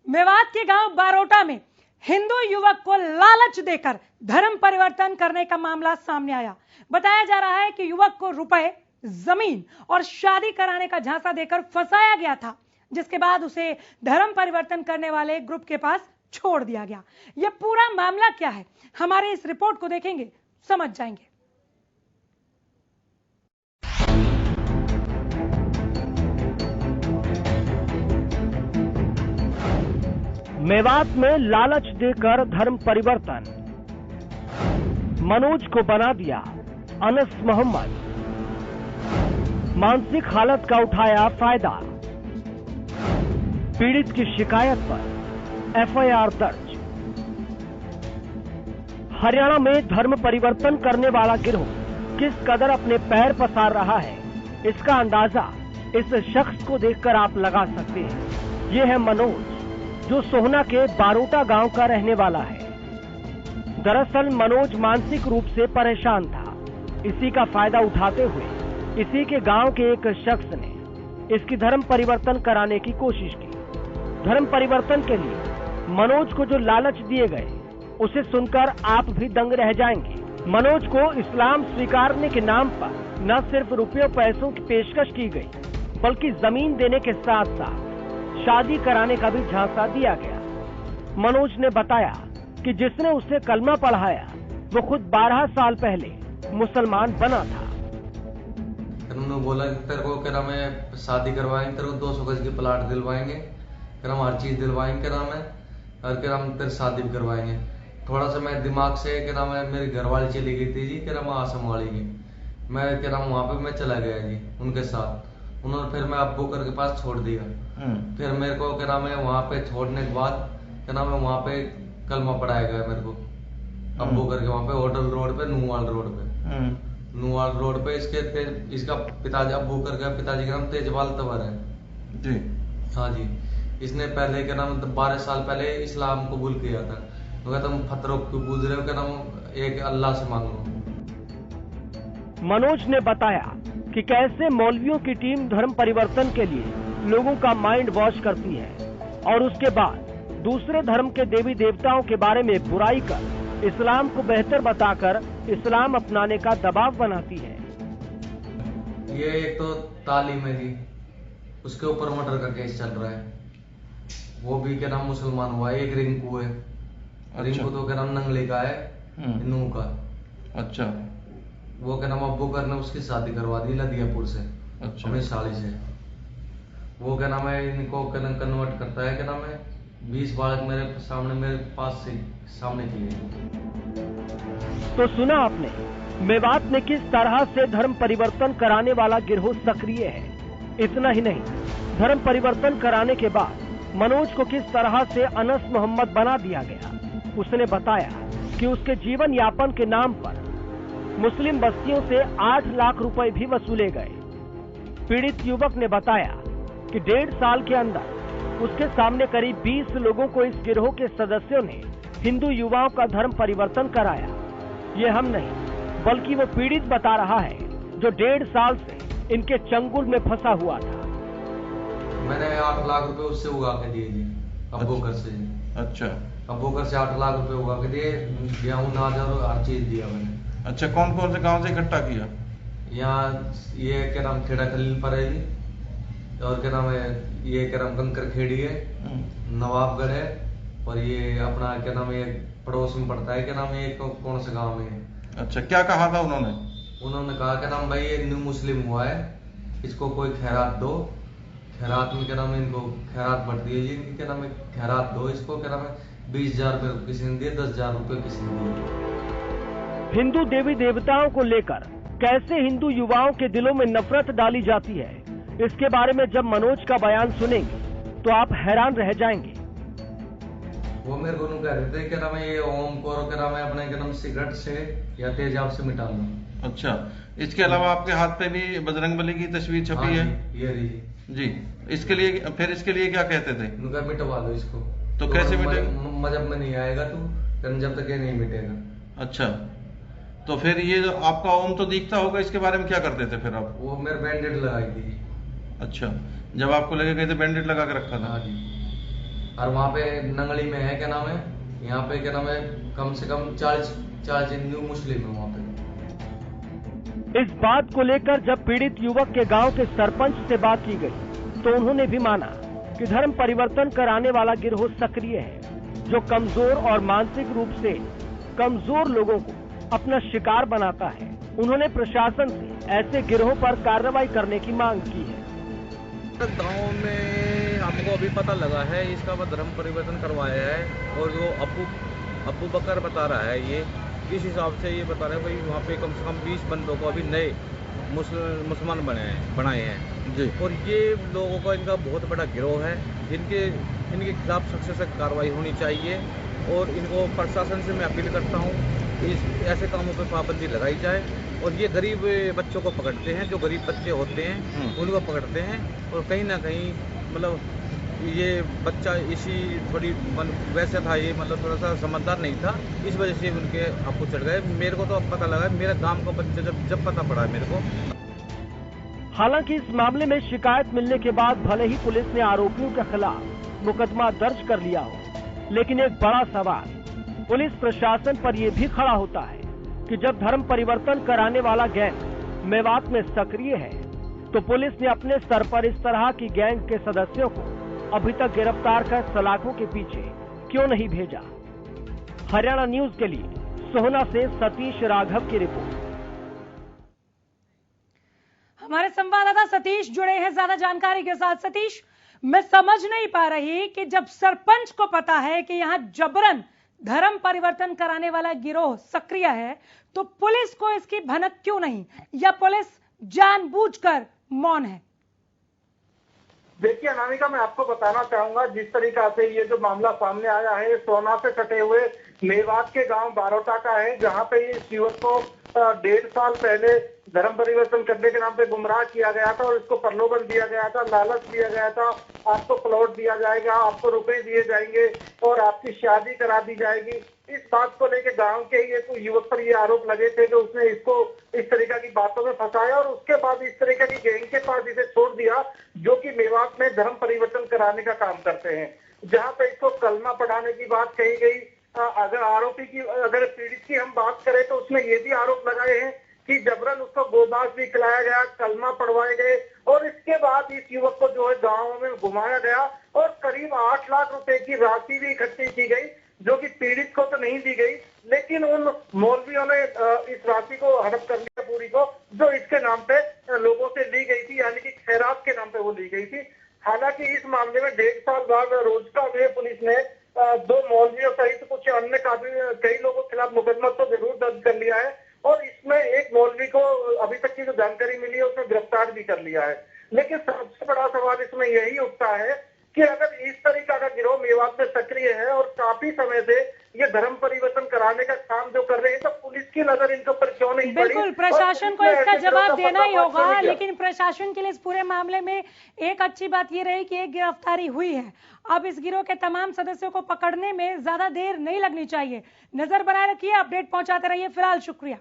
मेवात के गांव बारोटा में हिंदू युवक को लालच देकर धर्म परिवर्तन करने का मामला सामने आया। बताया जा रहा है कि युवक को रुपए, जमीन और शादी कराने का झांसा देकर फंसाया गया था, जिसके बाद उसे धर्म परिवर्तन करने वाले ग्रुप के पास छोड़ दिया गया। यह पूरा मामला क्या है, हमारे इस रिपोर्ट को देखेंगे, समझ जाएंगे। मेवात में लालच देकर धर्म परिवर्तन, मनोज को बना दिया अनस मोहम्मद, मानसिक हालत का उठाया फायदा, पीड़ित की शिकायत पर एफआईआर दर्ज। हरियाणा में धर्म परिवर्तन करने वाला गिरोह किस कदर अपने पैर पसार रहा है, इसका अंदाजा इस शख्स को देखकर आप लगा सकते हैं। ये है मनोज, जो सोहना के बारोटा गांव का रहने वाला है। दरअसल मनोज मानसिक रूप से परेशान था। इसी का फायदा उठाते हुए इसी के गांव के एक शख्स ने इसकी धर्म परिवर्तन कराने की कोशिश की। धर्म परिवर्तन के लिए मनोज को जो लालच दिए गए, उसे सुनकर आप भी दंग रह जाएंगे। मनोज को इस्लाम स्वीकारने के नाम पर न सिर्फ रुपयों पैसों की पेशकश की गई, बल्कि जमीन देने के साथ साथ शादी कराने का भी झांसा दिया गया। मनोज ने बताया कि जिसने उसे कलमा पढ़ाया वो खुद 12 साल पहले मुसलमान बना था। उन्होंने बोला कि तेरे को क्या मैं शादी करवाएंगे, तेरे को 200 गज की प्लाट दिलवाएंगे, क्या हर चीज दिलवाएंगे, क्या है और क्या हम तेरे शादी भी करवाएंगे। थोड़ा सा मैं दिमाग से क्या है मेरी घरवाली चली गई थी जी, क्या मैं आसम वाली की, मैं क्या वहां पे मैं चला गया जी उनके साथ। उन्होंने फिर मैं अब्बू कर के पास छोड़ दिया। फिर मेरे को क्या नाम है वहां पे छोड़ने के बाद क्या नाम है वहां पे कलमा पढ़ाया गया मेरे को अब्बू करके, वहां पे होटल रोड पे नुवाल रोड पे इसका पिताजी अब्बू करके पिताजी का नाम तेजपाल तंवर है जी। हाँ जी, इसने पहले क्या नाम 12 साल पहले इस्लाम कबूल किया था। तो कहता तुम फतरों क्यों पूछ रहे हो, क्या नाम एक अल्लाह से मांगो। मनोज ने बताया कि कैसे मौलवियों की टीम धर्म परिवर्तन के लिए लोगों का माइंड वॉश करती है और उसके बाद दूसरे धर्म के देवी देवताओं के बारे में बुराई कर इस्लाम को बेहतर बताकर इस्लाम अपनाने का दबाव बनाती है। ये एक तो तालीम है जी, उसके ऊपर मर्डर का केस चल रहा है, वो भी क्या नाम मुसलमान हुआ है। एक रिंकू है, रिंकू तो क्या नाम नंगले का है, नू का। अच्छा, वो क्या नाम अब्बू करने उसकी शादी करवा दी लदियापुर से, अपनी साली से। वो क्या नाम है इनको कन्वर्ट करता है, क्या नाम है 20 बालक मेरे पास से सामने किए। तो सुना आपने मेवात में किस तरह से धर्म परिवर्तन कराने वाला गिरोह सक्रिय है। इतना ही नहीं, धर्म परिवर्तन कराने के बाद मनोज को किस तरह से अनस मोहम्मद बना दिया गया। उसने बताया कि उसके जीवन यापन के नाम पर मुस्लिम बस्तियों से 8 लाख रुपए भी वसूले गए। पीड़ित युवक ने बताया कि 1.5 साल के अंदर उसके सामने करीब 20 लोगों को इस गिरोह के सदस्यों ने हिंदू युवाओं का धर्म परिवर्तन कराया। ये हम नहीं, बल्कि वो पीड़ित बता रहा है जो 1.5 साल से इनके चंगुल में फंसा हुआ था। मैंने 8 लाख रुपए उससे उगा के दिए जी, अबोकर से। अच्छा, अबोकर से 8 लाख रुपए उगा के दिए, गेहूं अनाज और हर चीज दिया मैंने। अच्छा, कौन कौन से गांव से इकट्ठा किया? यहाँ ये क्या नाम खेड़ा खलील पर है जी, और क्या नाम है ये क्या नाम कंकर खेड़ी है, नवाबगढ़ है, और ये अपना क्या नाम है पड़ोस में पड़ता है, क्या नाम है कौन से गांव में है। अच्छा, क्या कहा था उन्होंने? उन्होंने कहा क्या नाम भाई ये न्यू मुस्लिम हुआ है, इसको कोई खैरात दो। खैरात में क्या नाम है इनको खैरात बढ़ दी है जी, क्या नाम है खैरात दो इसको, क्या नाम है 20,000 रुपए किसी ने दिए, 10,000 रुपए किसी ने दिए। हिंदू देवी देवताओं को लेकर कैसे हिंदू युवाओं के दिलों में नफरत डाली जाती है, इसके बारे में जब मनोज का बयान सुनेंगे तो आप हैरान रह जाएंगे। वो मेरे को कह रहे थे क्या नाम है ये ओम को क्या नाम है अपने क्या नाम सिगरेट से या तेजाब से मिटा लो। अच्छा, इसके अलावा आपके हाथ पे भी बजरंगबली की तस्वीर छपी है ये जी। इसके लिए फिर इसके लिए क्या कहते थे? उनका मिटवा दो इसको। तो कैसे मिटेगा? मजहब में नहीं आएगा तू जब तक ये नहीं मिटेगा। अच्छा, तो फिर ये आपका ओम तो दिखता होगा, इसके बारे में क्या करते थे फिर आप? वो मेरे बैंडेड लगाई थी। अच्छा, जब आपको लगे गए थे बैंडेड लगा के रखा था? हाँ जी, और वहाँ पे नंगली में है क्या नाम है, यहाँ पे क्या नाम है, कम से कम 40 हिंदू मुस्लिम है वहाँ पे। इस बात को लेकर जब पीड़ित युवक के गांव के सरपंच से बात की गई तो उन्होंने भी माना कि धर्म परिवर्तन कराने वाला गिरोह सक्रिय है, जो कमजोर और मानसिक रूप से कमजोर लोगों को अपना शिकार बनाता है। उन्होंने प्रशासन से ऐसे गिरोह पर कार्रवाई करने की मांग की है। गांव में हमको अभी पता लगा है इसका धर्म परिवर्तन करवाया है, और जो अब्बू बकर बता रहा है, ये इस हिसाब से ये बता रहे हैं भाई वहाँ पे कम से कम 20 बंदों को अभी नए मुसलमान बनाए हैं जी। और ये लोगों का इनका बहुत बड़ा गिरोह है, इनके खिलाफ सख्त से सख्त कार्रवाई होनी चाहिए। और इनको प्रशासन से मैं अपील करता हूँ ऐसे कामों पर पाबंदी लगाई जाए। और ये गरीब बच्चों को पकड़ते हैं, जो गरीब बच्चे होते हैं उनको पकड़ते हैं, और कहीं ना कहीं मतलब ये बच्चा इसी थोड़ी वैसे था, ये मतलब थोड़ा सा समझदार नहीं था, इस वजह से उनके आपको चढ़ गए। मेरे को तो अब पता लगा, मेरा गांव का बच्चा जब पता पड़ा मेरे को। हालांकि इस मामले में शिकायत मिलने के बाद भले ही पुलिस ने आरोपियों के खिलाफ मुकदमा दर्ज कर लिया हो, लेकिन एक बड़ा सवाल पुलिस प्रशासन पर यह भी खड़ा होता है कि जब धर्म परिवर्तन कराने वाला गैंग मेवात में सक्रिय है, तो पुलिस ने अपने स्तर पर इस तरह की गैंग के सदस्यों को अभी तक गिरफ्तार कर सलाखों के पीछे क्यों नहीं भेजा। हरियाणा न्यूज के लिए सोहना से सतीश राघव की रिपोर्ट। हमारे संवाददाता सतीश जुड़े हैं ज्यादा जानकारी के साथ। सतीश, मैं समझ नहीं पा रही कि जब सरपंच को पता है कि यहाँ जबरन धर्म परिवर्तन कराने वाला गिरोह सक्रिय है, तो पुलिस को इसकी भनक क्यों नहीं, या पुलिस जानबूझकर मौन है? देखिए अनामिका, मैं आपको बताना चाहूंगा, जिस तरीका से ये जो मामला सामने आया है, सोना से सटे हुए मेवात के गांव बारोटा का है, जहां पे इस युवक को 1.5 साल पहले धर्म परिवर्तन करने के नाम पे गुमराह किया गया था और इसको प्रलोभन दिया गया था, लालच दिया गया था, आपको प्लॉट दिया जाएगा, आपको रुपए दिए जाएंगे और आपकी शादी करा दी जाएगी। इस बात को लेकर गांव के ये युवक पर ये आरोप लगे थे कि उसने इसको इस तरीका की बातों में फंसाया और उसके बाद इस तरीके की गैंग के पास इसे छोड़ दिया, जो कि मेवात में धर्म परिवर्तन कराने का काम करते हैं, जहाँ पे इसको कलमा पढ़ाने की बात कही गई। अगर पीड़ित की हम बात करें तो उसने ये भी आरोप लगाए हैं कि जबरन उसको गोमांस भी खिलाया गया, कलमा पढ़वाए गए, और इसके बाद इस युवक को जो है गाँव में घुमाया गया और करीब 8 लाख रुपए की राशि भी इकट्ठी की गई, जो कि पीड़ित को तो नहीं दी गई, लेकिन उन मौलवियों ने इस राशि को हड़प कर लिया पूरी को, जो इसके नाम पे लोगों से ली गई थी, यानी कि खैरात के नाम पे वो ली गई थी। हालांकि इस मामले में 1.5 साल बाद रोजका में पुलिस ने 2 मौलवियों सहित कुछ अन्य कई लोगों के खिलाफ मुकदमा तो जरूर दर्ज कर लिया है, और इसमें एक मौलवी को अभी तक की जो जानकारी मिली है उसमें गिरफ्तार भी कर लिया है। लेकिन सबसे बड़ा सवाल इसमें यही उठता है कि अगर इस तरीका का गिरोह मेवात में सक्रिय है और काफी समय से ये धर्म परिवर्तन कराने का काम जो कर रहे हैं, तो पुलिस की नजर इनके ऊपर क्यों नहीं पड़ी? बिल्कुल, प्रशासन को इसका जवाब देना ही होगा। लेकिन प्रशासन के लिए इस पूरे मामले में एक अच्छी बात ये रही कि एक गिरफ्तारी हुई है। अब इस गिरोह के तमाम सदस्यों को पकड़ने में ज्यादा देर नहीं लगनी चाहिए। नजर बनाए रखिए, अपडेट पहुंचाते रहिए। फिलहाल शुक्रिया।